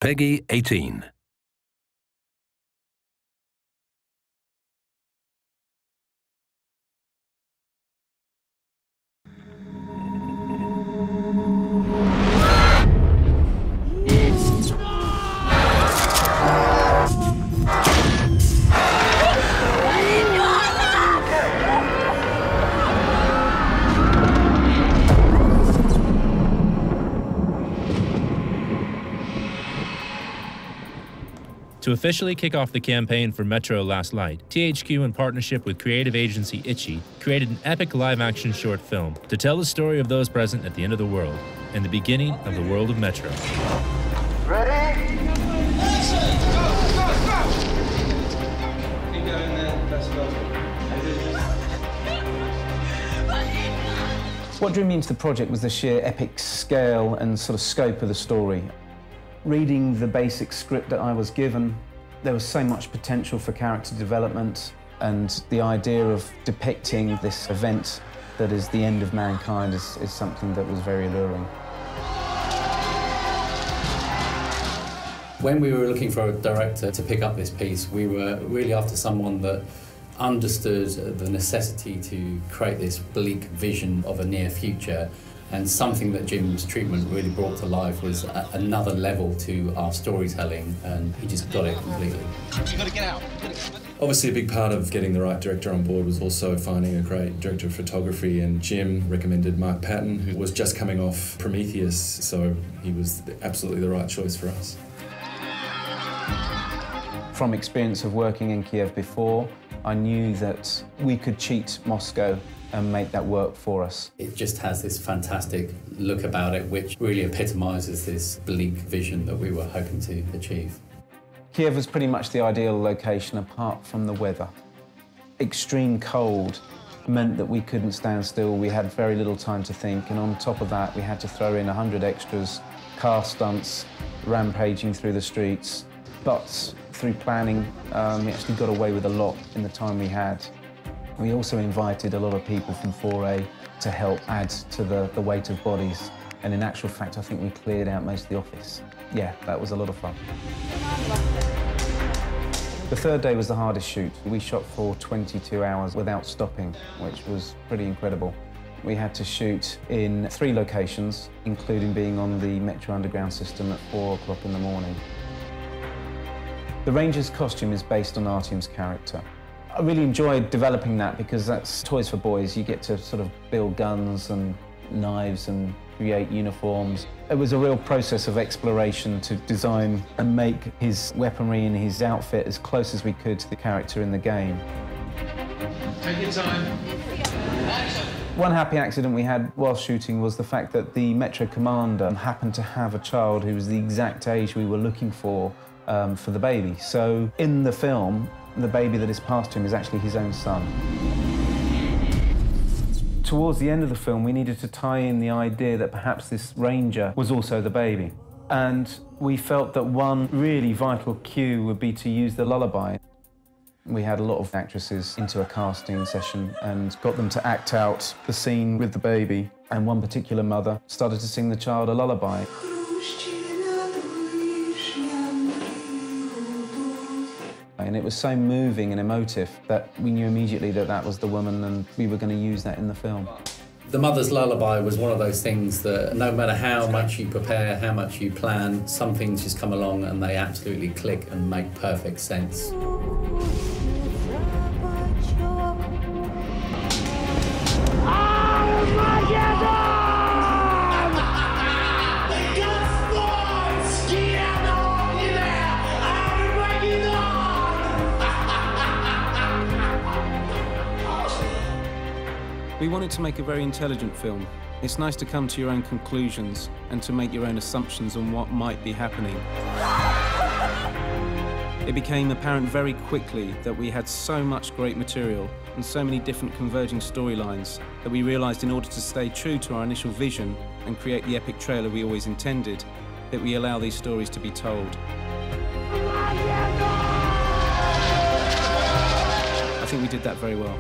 Peggy 18. To officially kick off the campaign for Metro Last Light, THQ, in partnership with creative agency Itchy, created an epic live-action short film to tell the story of those present at the end of the world and the beginning of the world of Metro. Ready? Action! Go! Keep going there. Let's go. What drew me into the project was the sheer epic scale and sort of scope of the story. Reading the basic script that I was given, there was so much potential for character development, and the idea of depicting this event that is the end of mankind is something that was very alluring. When we were looking for a director to pick up this piece, we were really after someone that understood the necessity to create this bleak vision of a near future. And something that Jim's treatment really brought to life was another level to our storytelling, and he just got it completely. You gotta get out. Obviously, a big part of getting the right director on board was also finding a great director of photography, and Jim recommended Mark Patton, who was just coming off Prometheus, so he was absolutely the right choice for us. From experience of working in Kiev before, I knew that we could cheat Moscow and make that work for us. It just has this fantastic look about it, which really epitomises this bleak vision that we were hoping to achieve. Kiev was pretty much the ideal location apart from the weather. Extreme cold meant that we couldn't stand still, we had very little time to think, and on top of that we had to throw in 100 extras, car stunts, rampaging through the streets. But through planning, we actually got away with a lot in the time we had. We also invited a lot of people from 4A to help add to the weight of bodies. And in actual fact, I think we cleared out most of the office. Yeah, that was a lot of fun. The third day was the hardest shoot. We shot for 22 hours without stopping, which was pretty incredible. We had to shoot in 3 locations, including being on the Metro Underground system at 4 o'clock in the morning. The Ranger's costume is based on Artyom's character. I really enjoyed developing that because that's toys for boys. You get to sort of build guns and knives and create uniforms. It was a real process of exploration to design and make his weaponry and his outfit as close as we could to the character in the game. Take your time. One happy accident we had while shooting was the fact that the Metro commander happened to have a child who was the exact age we were looking for the baby. So in the film, the baby that is passed to him is actually his own son. Towards the end of the film, we needed to tie in the idea that perhaps this Ranger was also the baby. And we felt that one really vital cue would be to use the lullaby. We had a lot of actresses into a casting session and got them to act out the scene with the baby. And one particular mother started to sing the child a lullaby. And it was so moving and emotive that we knew immediately that that was the woman, and we were going to use that in the film. The Mother's Lullaby was one of those things that no matter how much you prepare, how much you plan, some things just come along and they absolutely click and make perfect sense. We wanted to make a very intelligent film. It's nice to come to your own conclusions and to make your own assumptions on what might be happening. It became apparent very quickly that we had so much great material and so many different converging storylines that we realized in order to stay true to our initial vision and create the epic trailer we always intended, that we allow these stories to be told. I think we did that very well.